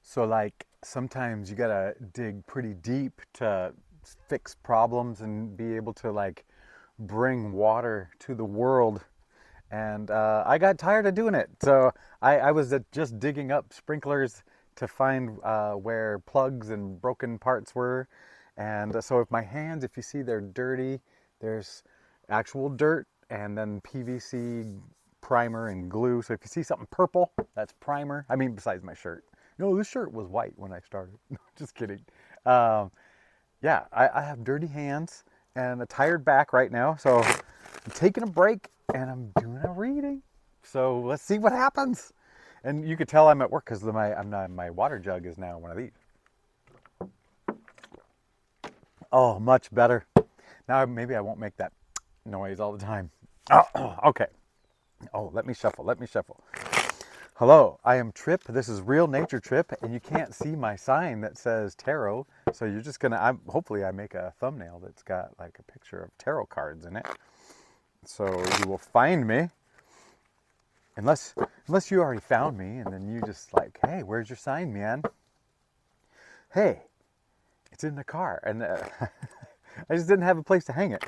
So like sometimes you gotta dig pretty deep to fix problems and be able to like bring water to the world. And I got tired of doing it. So I was just digging up sprinklers to find where plugs and broken parts were. And so if my hands, if you see they're dirty, there's actual dirt and then PVC primer and glue. So if you see something purple, that's primer. I mean, besides my shirt. No, this shirt was white when I started. Just kidding. Um, yeah, I have dirty hands and a tired back right now. So I'm taking a break and I'm doing a reading. So let's see what happens. And you could tell I'm at work because my water jug is now one of these. Oh, much better. Now maybe I won't make that noise all the time. Oh, okay. Oh, let me shuffle. Let me shuffle. Hello, I am Trip. This is Real Nature Trip, and you can't see my sign that says tarot. So you're just gonna. Hopefully, I make a thumbnail that's got like a picture of tarot cards in it. So you will find me, unless you already found me, and then you just like, hey, where's your sign, man? Hey, it's in the car, and I just didn't have a place to hang it,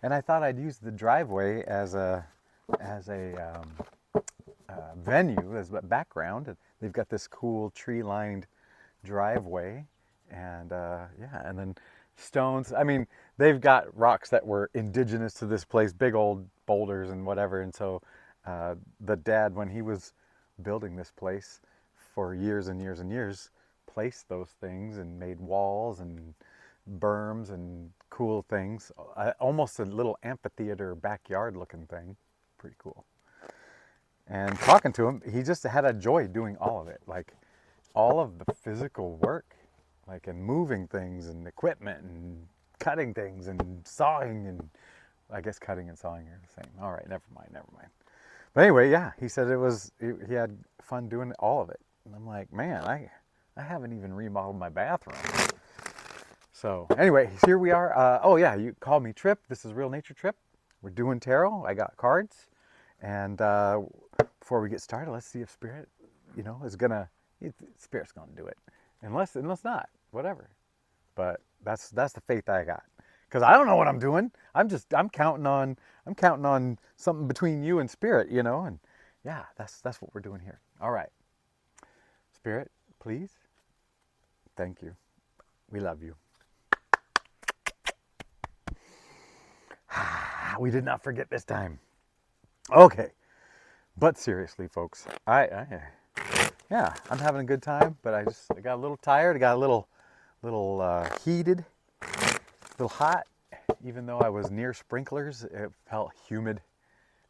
and I thought I'd use the driveway as a venue as a background. And they've got this cool tree-lined driveway, and yeah, and then stones. I mean, they've got rocks that were indigenous to this place, big old boulders and whatever. And so the dad, when he was building this place for years and years and years, placed those things and made walls and berms and cool things. Almost a little amphitheater backyard looking thing. Pretty cool. And talking to him, he just had a joy doing all of it. Like all of the physical work, like in moving things and equipment and cutting things and sawing, and I guess cutting and sawing are the same. All right, never mind, never mind. But anyway, yeah, he said he had fun doing all of it. And I'm like, man, I haven't even remodeled my bathroom. So anyway, here we are. Oh yeah, you call me Trip. This is Real Nature Trip. We're doing tarot. I got cards. And before we get started, let's see if Spirit, is gonna. Spirit's gonna do it, unless not, whatever. But that's the faith I got, because I don't know what I'm doing. I'm counting on something between you and Spirit, and yeah, that's what we're doing here. All right, Spirit, please, thank you. We love you. We did not forget this time. Okay. But seriously, folks, yeah, I'm having a good time, but I got a little tired. I got a little heated, a little hot. Even though I was near sprinklers, it felt humid.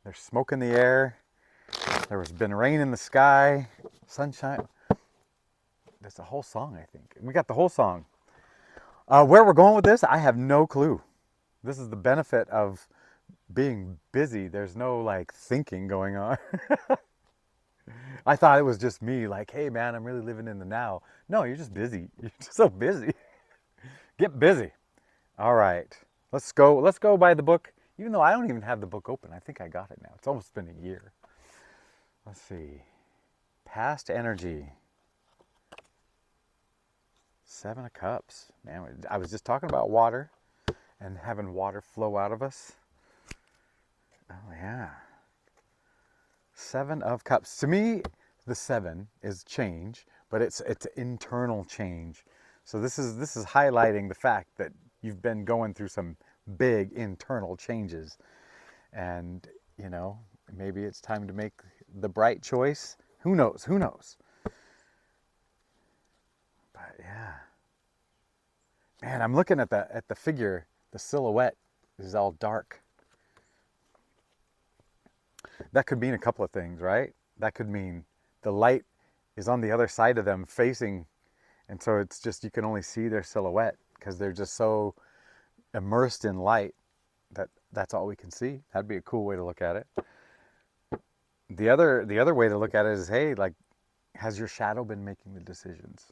There's smoke in the air. There was been rain in the sky, sunshine. There's a whole song, I think. We got the whole song. Where we're going with this, I have no clue. This is the benefit of being busy. There's no like thinking going on. I thought it was just me, like, hey man, I'm really living in the now. No, you're just busy. You're just so busy. Get busy. All right. Let's go by the book. Even though I don't even have the book open. I think I got it now. It's almost been a year. Let's see. Past energy. 7 of Cups. Man, I was just talking about water and having water flow out of us. Oh yeah. 7 of Cups. To me, the 7 is change, but it's internal change. So this is highlighting the fact that you've been going through some big internal changes, and maybe it's time to make the bright choice. Who knows? Who knows? But yeah, man, I'm looking at the figure. The silhouette is all dark. That could mean a couple of things, right? That could mean the light is on the other side of them facing, and so it's just you can only see their silhouette because they're just so immersed in light that that's all we can see. That'd be a cool way to look at it. The other way to look at it is, hey, like, has your shadow been making the decisions?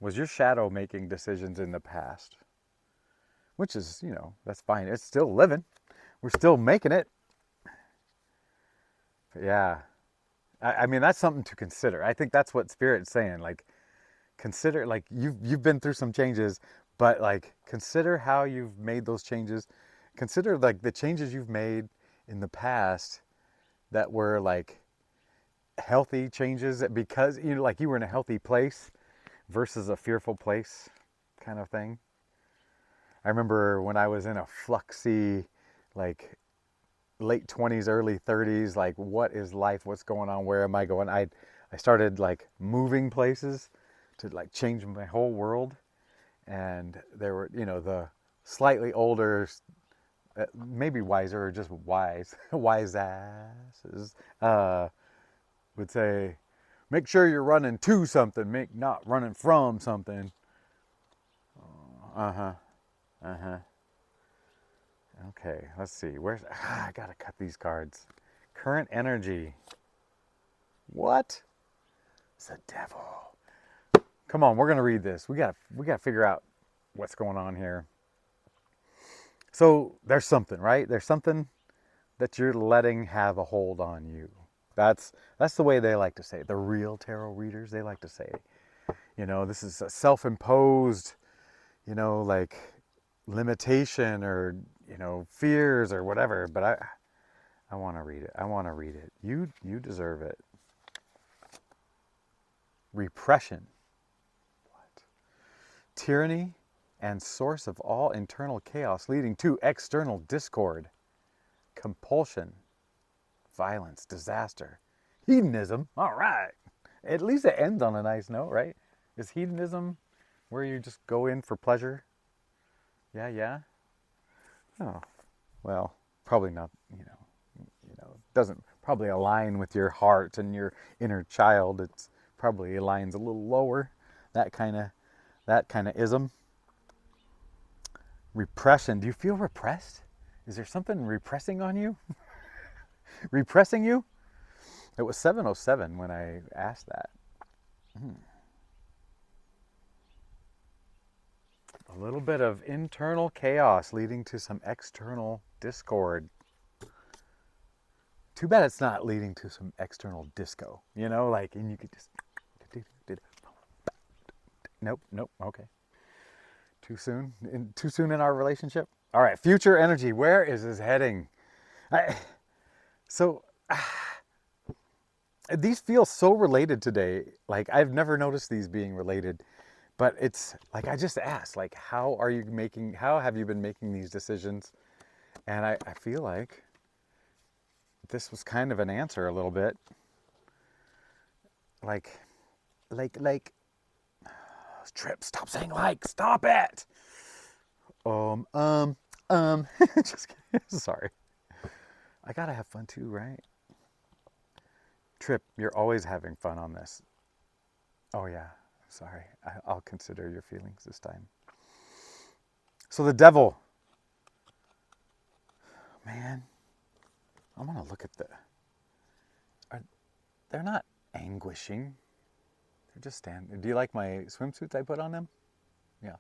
Was your shadow making decisions in the past? Which is, that's fine. It's still living. We're still making it. But yeah. I mean, that's something to consider. I think that's what Spirit's saying. Like, consider, like, you've been through some changes, but like consider how you've made those changes. Consider like the changes you've made in the past that were like healthy changes because you know, like you were in a healthy place versus a fearful place kind of thing. I remember when I was in a fluxy, like late 20s, early 30s, like what is life? What's going on? Where am I going? I started like moving places to like change my whole world. And there were, you know, the slightly older, maybe wiser or just wise, wise asses, would say, make sure you're running to something, make not running from something. Uh-huh. Uh-huh. Okay, let's see. Where's I gotta cut these cards. Current energy. What? It's the devil. Come on, we're gonna read this. We gotta figure out what's going on here. So there's something, right? There's something that you're letting have a hold on you. That's the way they like to say it. The real tarot readers, they like to say, you know, this is a self-imposed, you know, like limitation or, you know, fears or whatever, but I want to read it. I want to read it. You deserve it. Repression. What? Tyranny and source of all internal chaos leading to external discord, compulsion, violence, disaster, hedonism. All right. At least it ends on a nice note, right? Is hedonism where you just go in for pleasure? Yeah, yeah. Oh, well, probably not, doesn't probably align with your heart and your inner child. It's probably aligns a little lower. That kind of ism. Repression. Do you feel repressed? Is there something repressing on you? Repressing you? It was 7:07 when I asked that. A little bit of internal chaos leading to some external discord. Too bad it's not leading to some external disco, you know, like, and you could just, nope, okay. Too soon in our relationship. All right, future energy, where is this heading? So, these feel so related today. Like, I've never noticed these being related, but it's like, I just asked, like, how have you been making these decisions? And I feel like this was kind of an answer a little bit. Like, Trip, stop saying like, stop it. Um, um, just kidding. Sorry. I gotta have fun too, right? Trip, you're always having fun on this. Oh yeah, sorry. I'll consider your feelings this time. So the devil, man, I'm gonna look at are, they're not anguishing. They're just standing. Do you like my swimsuits I put on them? Yeah,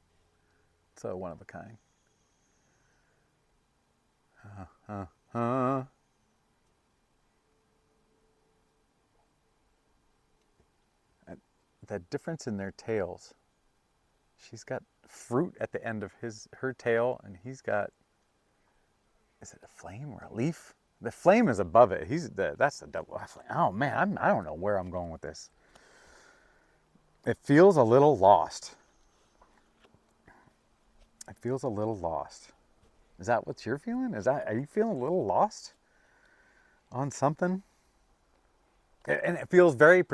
it's a one of a kind. Uh, uh, uh. The difference in their tails. She's got fruit at the end of her tail, and he's got, is it a flame or a leaf? The flame is above it. That's the double flame. Oh man, I don't know where I'm going with this. It feels a little lost. It feels a little lost. Is that what you're feeling? Are you feeling a little lost on something? And it feels very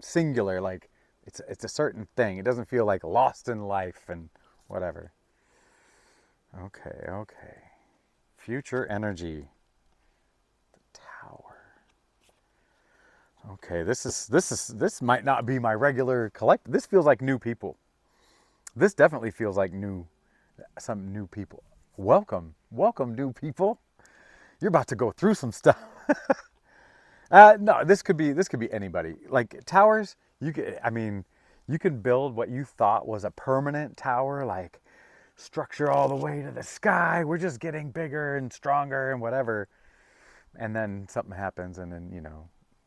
singular, like it's a certain thing. It doesn't feel like lost in life and whatever. Okay. Future energy. The Tower. Okay, this might not be my regular collect. This feels like new people. This definitely feels like some new people. Welcome, new people. You're about to go through some stuff. No, this could be anybody. Like towers, you can build what you thought was a permanent tower, like structure all the way to the sky. We're just getting bigger and stronger and whatever. And then something happens, and then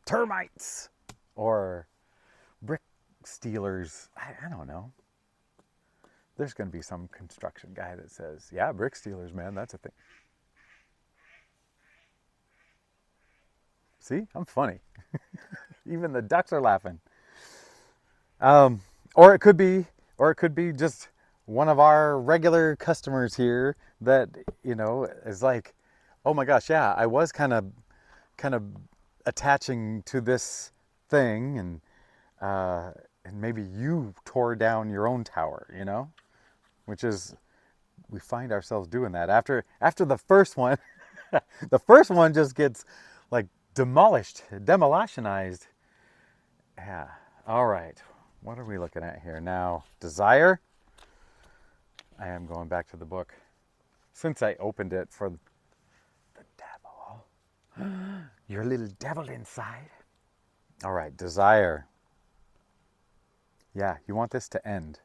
termites or steelers. I don't know. There's going to be some construction guy that says, yeah, brick steelers, man, that's a thing. See, I'm funny. Even the ducks are laughing. Um, or it could be, or it could be just one of our regular customers here that is like, oh my gosh, yeah, I was kind of attaching to this thing, and maybe you tore down your own tower, which is, we find ourselves doing that after the first one. The first one just gets like demolitionized. Yeah. All right. What are we looking at here now? Desire. I am going back to the book since I opened it for the devil. Your little devil inside. All right. Desire. Yeah. You want this to end.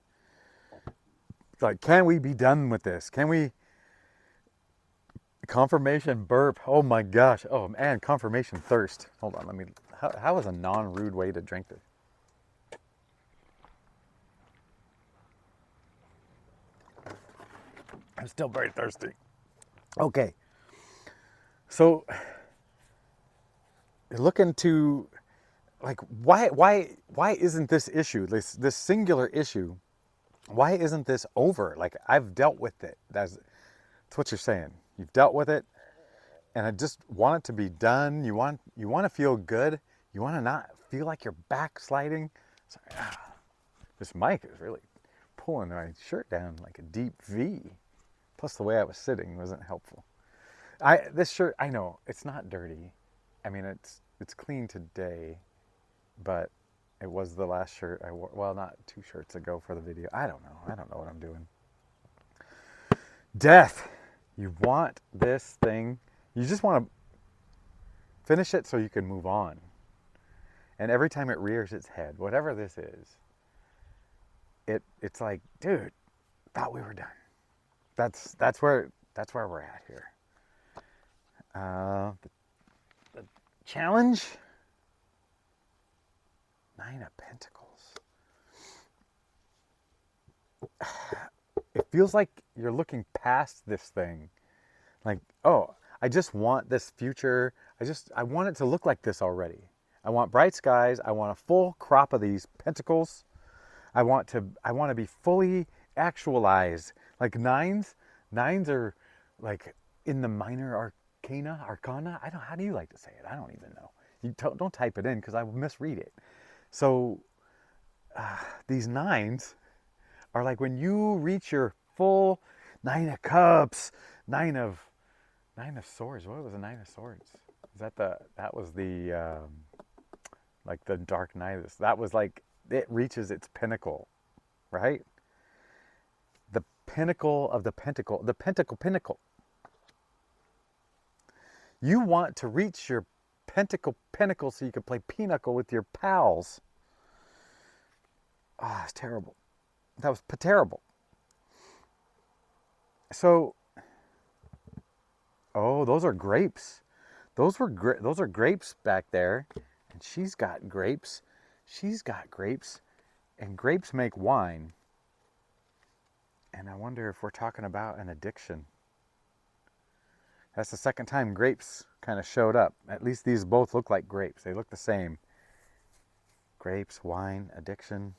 Like, can we be done with this? Can we? Confirmation burp. Oh my gosh. Oh man, confirmation thirst. Hold on. Let me. How is a non-rude way to drink this? I'm still very thirsty. Okay. So, looking to, like, why isn't this issue, this singular issue, why isn't this over? Like, I've dealt with it. That's what you're saying. You've dealt with it, and I just want it to be done. You want to feel good. You want to not feel like you're backsliding. Sorry, this mic is really pulling my shirt down like a deep V. Plus, the way I was sitting wasn't helpful. This shirt, I know it's not dirty. I mean, it's clean today, but it was the last shirt I wore. Well, not 2 shirts ago for the video. I don't know. I don't know what I'm doing. Death. You want this thing. You just want to finish it so you can move on. And every time it rears its head, whatever this is, it's like, dude, thought we were done. That's where we're at here. The challenge. 9 of Pentacles. It feels like you're looking past this thing. Like, oh, I just want this future. I want it to look like this already. I want bright skies. I want a full crop of these pentacles. I want to be fully actualized. Like nines are like in the minor arcana. I don't. How do you like to say it? I don't even know. You don't type it in because I will misread it. So these 9s are like when you reach your full 9 of Cups, 9 of Swords. What was the 9 of Swords? Is that was the like the Dark Knight? That was like it reaches its pinnacle, right? The pinnacle of the pentacle, the pinnacle. You want to reach your pinnacle so you can play pinochle with your pals. Ah, it's terrible. That was terrible. So, oh, those are grapes. Those are grapes back there, and she's got grapes. She's got grapes, and grapes make wine. And I wonder if we're talking about an addiction. That's the second time grapes kind of showed up. At least these both look like grapes. They look the same. Grapes, wine, addiction.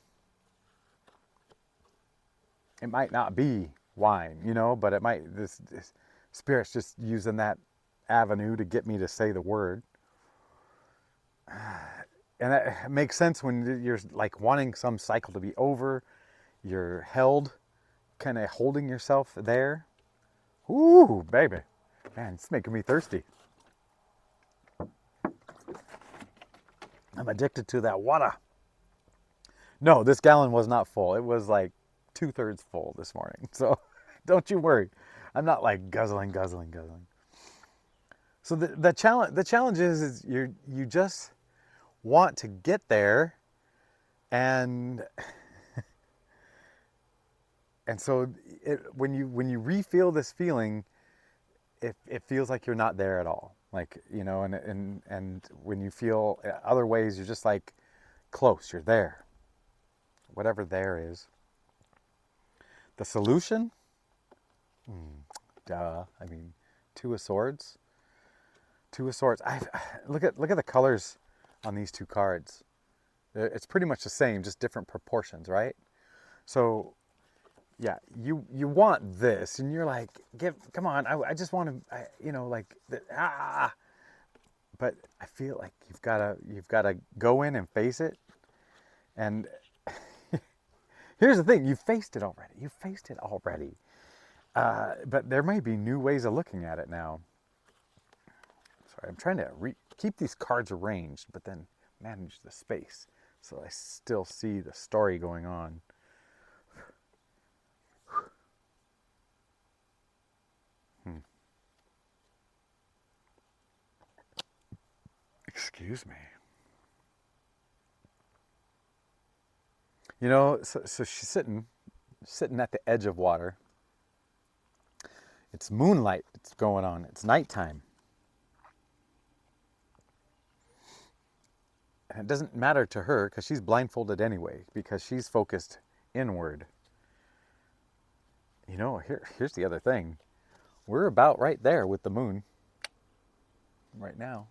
It might not be wine, but it might, this spirit's just using that avenue to get me to say the word. And that makes sense when you're like wanting some cycle to be over. You're held, kind of holding yourself there. Ooh, baby. Man, it's making me thirsty. I'm addicted to that water. No, this gallon was not full. It was like 2/3 full this morning. So don't you worry. I'm not like guzzling. So the challenge is you just want to get there, and so when you re-feel this feeling, it feels like you're not there at all. Like, and when you feel other ways, you're just like close, you're there. whatever there is. The solution? Duh. I mean, Two of Swords. Two of Swords. Look at the colors on these two cards. It's pretty much the same, just different proportions, right? So, yeah, you want this, and you're like, come on, I just want to, like, but I feel like you've gotta go in and face it. And here's the thing: you faced it already. You faced it already. But there may be new ways of looking at it now. Sorry, I'm trying to keep these cards arranged, but then manage the space so I still see the story going on. Excuse me. So she's sitting at the edge of water. It's moonlight. It's going on. It's nighttime. And it doesn't matter to her because she's blindfolded anyway, because she's focused inward. Here's the other thing. We're about right there with the moon. Right now.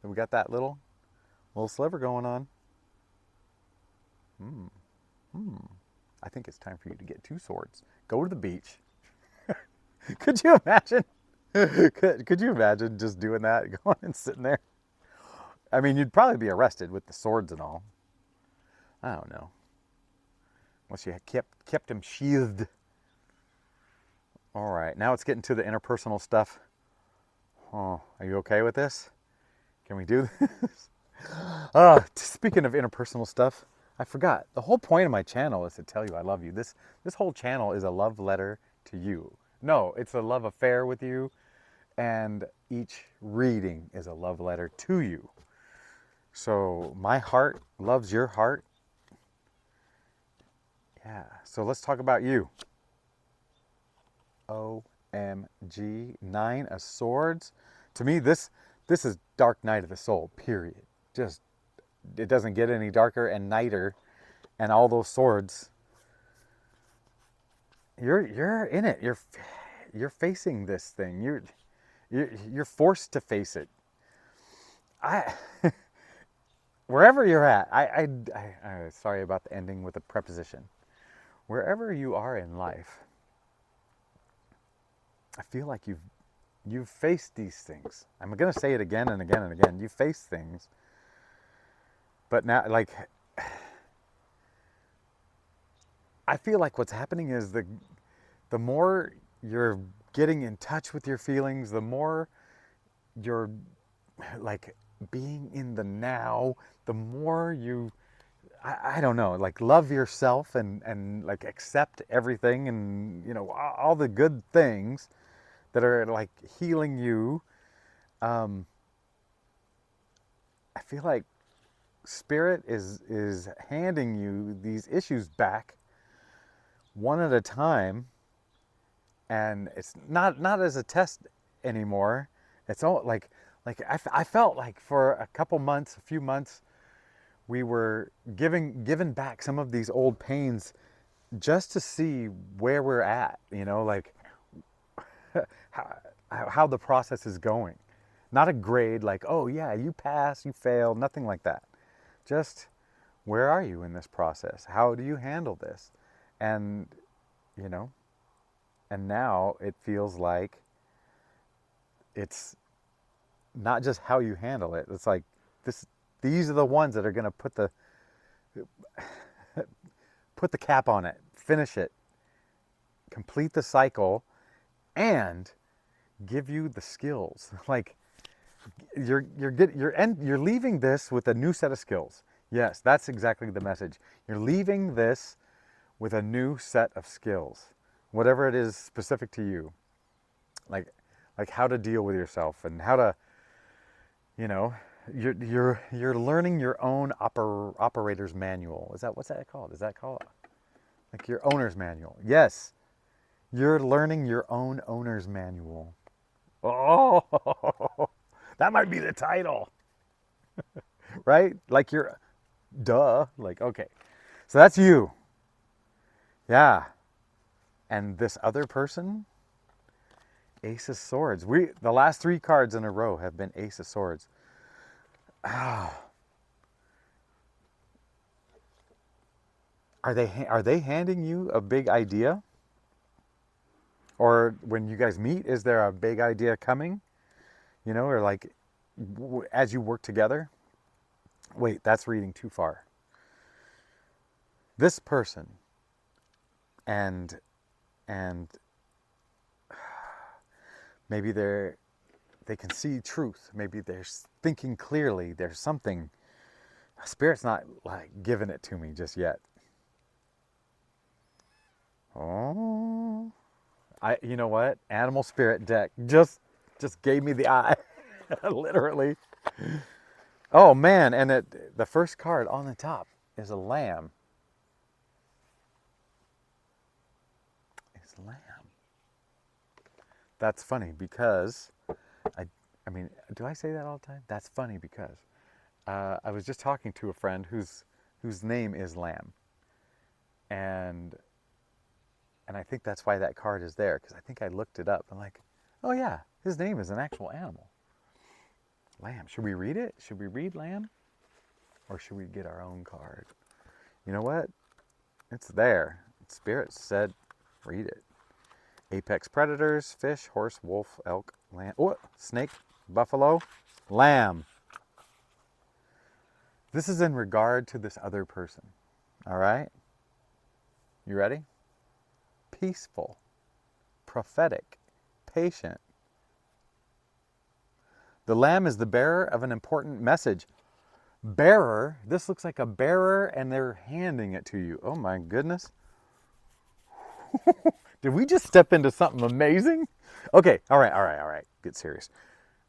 We got that little sliver going on. I think it's time for you to get two swords. Go to the beach. Could you imagine? Could you imagine just doing that, going and sitting there? I mean, you'd probably be arrested with the swords and all. I don't know. Unless you kept him sheathed. All right, now it's getting to the interpersonal stuff. Oh, are you okay with this? Can we do this? Speaking of interpersonal stuff, I forgot. The whole point of my channel is to tell you I love you. This whole channel is a love letter to you. No, it's a love affair with you, and each reading is a love letter to you. So my heart loves your heart. Yeah, so let's talk about you. OMG, 9 of Swords. To me, this is Dark Night of the Soul, period. Just, it doesn't get any darker and nighter. And all those swords, you're in it. You're facing this thing. You're forced to face it. Wherever you're at, I sorry about the ending with a preposition. Wherever you are in life, I feel like you've faced these things. I'm going to say it again and again and again. You face things. But now, like, I feel like what's happening is the more you're getting in touch with your feelings, the more you're, like, being in the now, the more you, I don't know, like, love yourself and like accept everything and, all the good things that are like healing you. I feel like Spirit is handing you these issues back one at a time, and it's not as a test anymore. It's all like I felt like for a few months, we were given back some of these old pains just to see where we're at, like how the process is going. Not a grade like, oh yeah, you pass, you fail, nothing like that. Just, where are you in this process? How do you handle this? And, and now it feels like it's not just how you handle it. It's like, these are the ones that are going to put the cap on it, finish it, complete the cycle, and give you the skills. Like, you're leaving this with a new set of skills. Yes, that's exactly the message. You're leaving this with a new set of skills, whatever it is specific to you, like how to deal with yourself and how to, you're learning your own operator's manual. What's that called? Is that called like your owner's manual? Yes, you're learning your own owner's manual. Oh, that might be the title, right? Like you're, duh. Like, okay. So that's you. Yeah. And this other person, Ace of Swords. The last 3 cards in a row have been Ace of Swords. Ah. Are they handing you a big idea? Or when you guys meet, is there a big idea coming? You know, or like as you work together? Wait, that's reading too far. This person and and maybe they can see truth. Maybe they're thinking clearly. There's something. Spirit's not like giving it to me just yet. Oh, you know what? Animal spirit deck just gave me the eye, literally. Oh man, and the first card on the top is a lamb. It's a lamb. That's funny because I mean, do I say that all the time? That's funny because I was just talking to a friend whose name is Lamb, and I think that's why that card is there, because I think I looked it up. I'm like, oh yeah, his name is an actual animal. Lamb. Should we read it? Should we read Lamb? Or should we get our own card? You know what? It's there. Spirit said, read it. Apex predators, fish, horse, wolf, elk, lamb. Oh, snake, buffalo, lamb. This is in regard to this other person. All right? You ready? Peaceful, prophetic, patient. The lamb is the bearer of an important message. Bearer, this looks like a bearer and they're handing it to you. Oh my goodness. Did we just step into something amazing? Okay, all right. Get serious.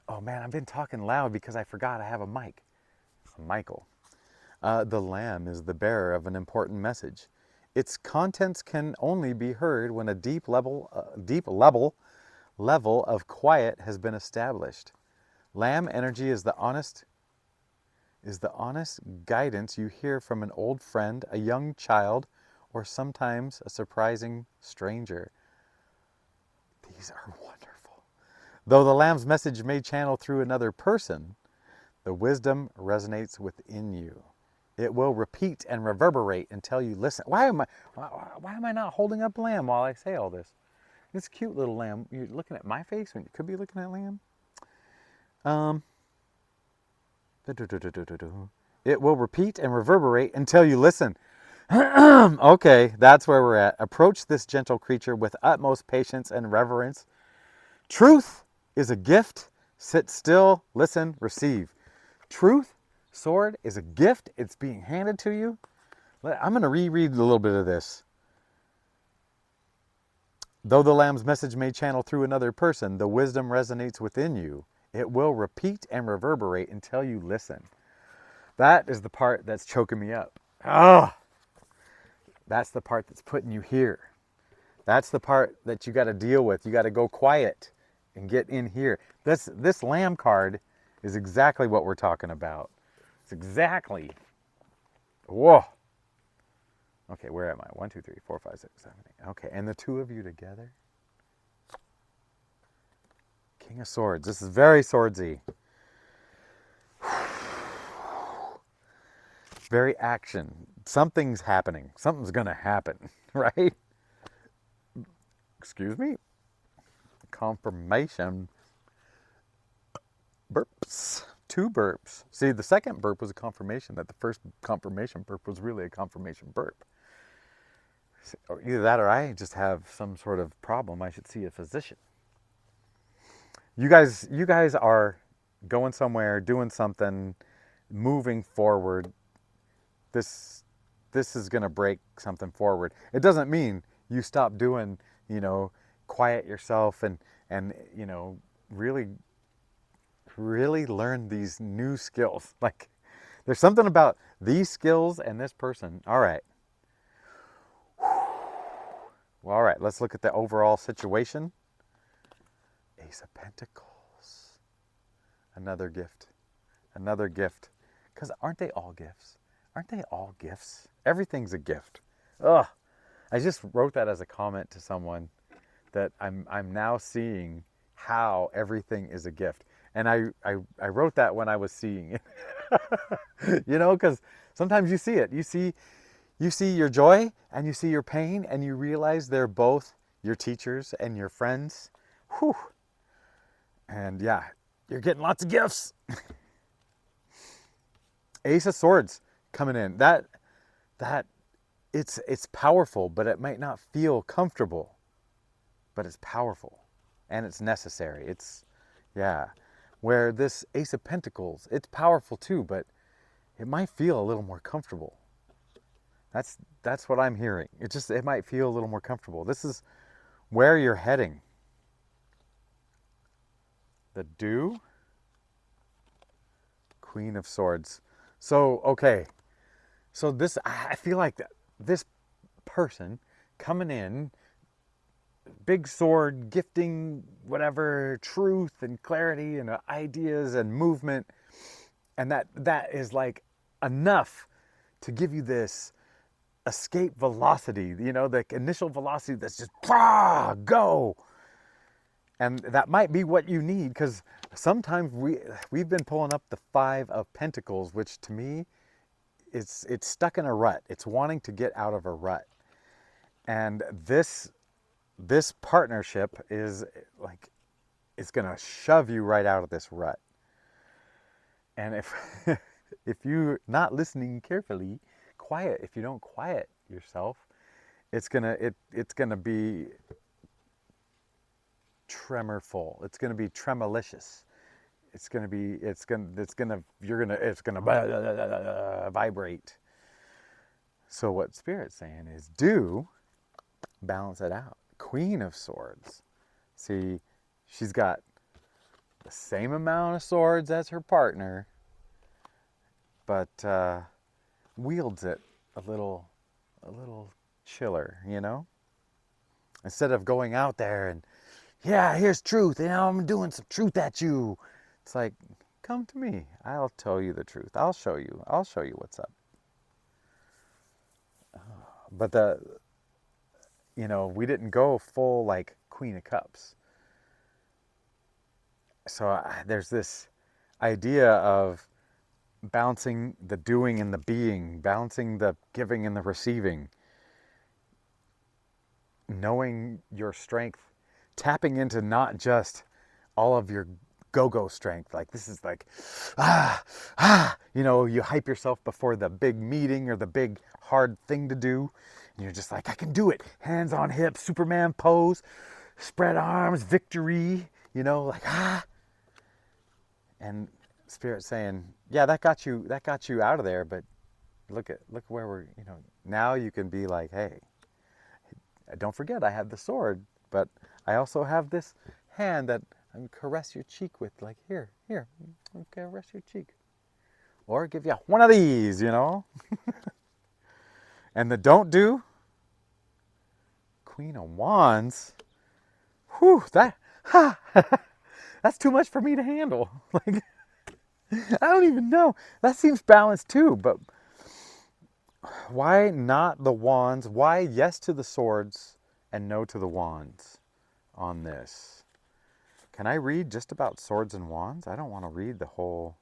Oh man, I've been talking loud because I forgot I have a mic. Michael. The lamb is the bearer of an important message. Its contents can only be heard when a deep level of quiet has been established. Lamb energy is the honest guidance you hear from an old friend, a young child, or sometimes a surprising stranger. These are wonderful. Though the lamb's message may channel through another person, the wisdom resonates within you. It will repeat and reverberate until you listen. Why am I not holding up lamb while I say all this? This cute little lamb. You're looking at my face when you could be looking at lamb. It will repeat and reverberate until you listen. Okay, that's where we're at. Approach this gentle creature with utmost patience and reverence. Truth is a gift. Sit still, listen, receive. Truth, sword, is a gift. It's being handed to you. I'm going to reread a little bit of this. Though the lamb's message may channel through another person, the wisdom resonates within you. It will repeat and reverberate until you listen. That is the part that's choking me up. Ah, that's the part that's putting you here. That's the part that you got to deal with. You got to go quiet and get in here. This lamb card is exactly what we're talking about. It's exactly. Whoa. Okay, where am I? 1, 2, 3, 4, 5, 6, 7, 8. Okay, and the two of you together. King of Swords. This is very swordsy. Very action. Something's happening. Something's going to happen, right? Excuse me? Confirmation. Burps. 2 burps. See, the second burp was a confirmation that the first confirmation burp was really a confirmation burp. Or either that or I just have some sort of problem. I should see a physician. You guys are going somewhere, doing something, moving forward. This is going to break something forward. It doesn't mean you stop doing, quiet yourself and really learn these new skills. Like, there's something about these skills and this person. All right. Well, all right, let's look at the overall situation. Ace of Pentacles. Another gift. Another gift. Because aren't they all gifts? aren't they all gifts? Everything's a gift. Ugh. I just wrote that as a comment to someone, that I'm now seeing how everything is a gift. And I wrote that when I was seeing it. You know, because sometimes you see it. You see your joy and you see your pain and you realize they're both your teachers and your friends. Whew. And yeah, you're getting lots of gifts. Ace of Swords coming in. That it's powerful, but it might not feel comfortable. But it's powerful and it's necessary. It's, yeah. Where this Ace of Pentacles, it's powerful too, but it might feel a little more comfortable. That's what I'm hearing. It might feel a little more comfortable. This is where you're heading. The Dew, Queen of Swords. So, okay. So this, I feel like this person coming in, big sword, gifting, whatever, truth and clarity and ideas and movement. And that is like enough to give you this escape velocity, you know, the initial velocity that's just go. And that might be what you need, because sometimes we've been pulling up the Five of Pentacles, which to me, it's stuck in a rut. It's wanting to get out of a rut. And this partnership is like, it's going to shove you right out of this rut. And if you're not listening carefully, if you don't quiet yourself, it's gonna be tremorful. It's gonna be tremolicious. It's gonna vibrate. So what Spirit's saying is, balance it out. Queen of Swords. See, she's got the same amount of swords as her partner, but wields it a little chiller, you know? Instead of going out there and, yeah, here's truth, you know, I'm doing some truth at you. It's like, come to me. I'll tell you the truth. I'll show you what's up. But we didn't go full like Queen of Cups. So there's this idea of balancing the doing and the being, balancing the giving and the receiving, knowing your strength, tapping into not just all of your go-go strength. Like this is like, you hype yourself before the big meeting or the big hard thing to do. And you're just like, I can do it. Hands on hips, Superman pose, spread arms, victory, And Spirit saying, yeah, that got you out of there, but look where we're, now you can be like, hey, don't forget I have the sword, but I also have this hand that I can caress your cheek with, like, here, caress your cheek. Or give you one of these, And the don't do, Queen of Wands, whew, that's too much for me to handle. Like, I don't even know. That seems balanced too, but why not the wands? Why yes to the swords and no to the wands on this? Can I read just about swords and wands? I don't want to read the whole.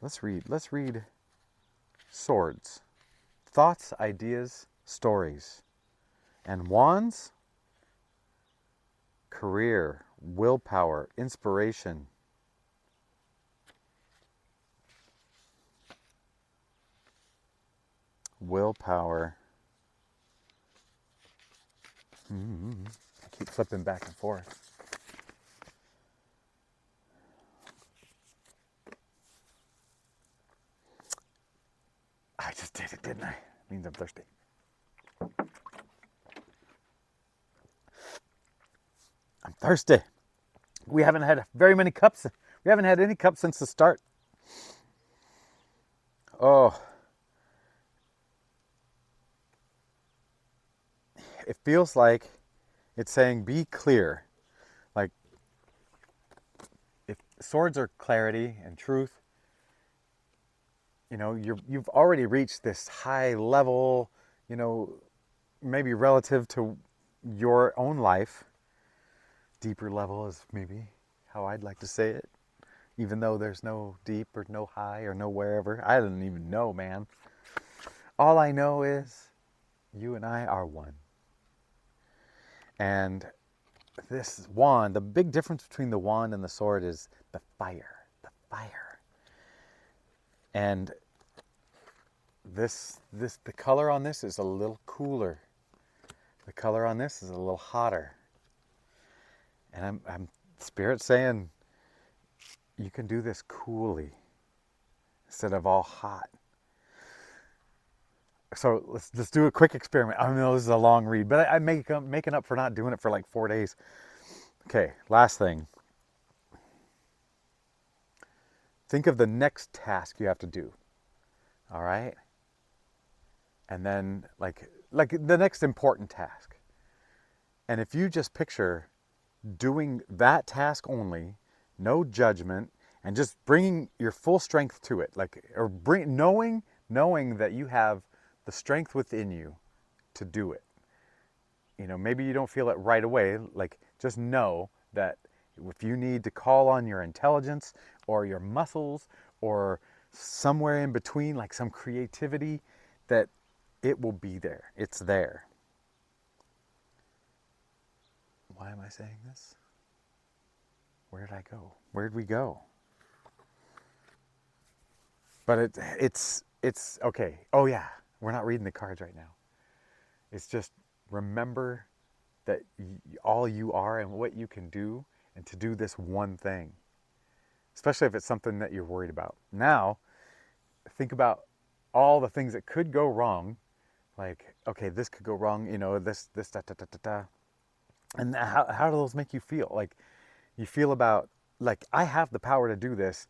Let's read swords. Thoughts, ideas, stories. And wands, career, willpower, inspiration. Willpower. I keep flipping back and forth. I just did it, didn't I? It means I'm thirsty. I'm thirsty. We haven't had very many cups. We haven't had any cups since the start. Oh. It feels like it's saying be clear. Like, if swords are clarity and truth, you know, you've already reached this high level, you know, maybe relative to your own life. Deeper level is maybe how I'd like to say it, even though there's no deep or no high or no wherever. I don't even know, man. All I know is you and I are one. And this wand, the big difference between the wand and the sword is the fire. The fire. And the color on this is a little cooler. The color on this is a little hotter. And I'm Spirit saying you can do this coolly instead of all hot. So let's do a quick experiment. I know this is a long read, but I'm making up for not doing it for like 4 days. Okay, last thing. Think of the next task you have to do. All right? And then like the next important task. And if you just picture doing that task only, no judgment, and just bringing your full strength to it, like, or knowing that you have the strength within you to do it. You know, maybe you don't feel it right away. Like, just know that if you need to call on your intelligence or your muscles or somewhere in between, like some creativity, that it will be there. It's there. Why am I saying this? Where did I go? Where did we go? But it's okay. Oh yeah, we're not reading the cards right now. It's just remember that all you are and what you can do, and to do this one thing, especially if it's something that you're worried about. Now, think about all the things that could go wrong. Like, okay, this could go wrong, you know, this, da, da, da, da, da. And how do those make you feel? Like, you feel about, like, I have the power to do this.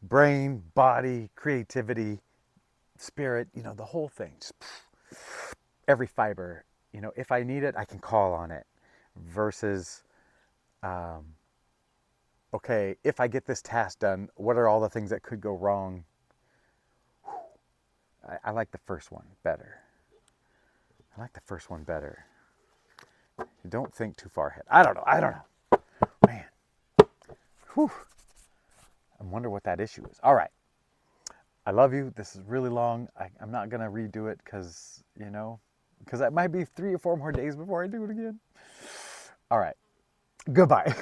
Brain, body, creativity, spirit, you know, the whole thing. Just every fiber. You know, if I need it, I can call on it. Versus, okay, if I get this task done, what are all the things that could go wrong? I like the first one better. I like the first one better. You don't think too far ahead. I don't know. Man. Whew. I wonder what that issue is. All right. I love you. This is really long. I'm not going to redo it because, you know, because it might be 3 or 4 more days before I do it again. All right. Goodbye.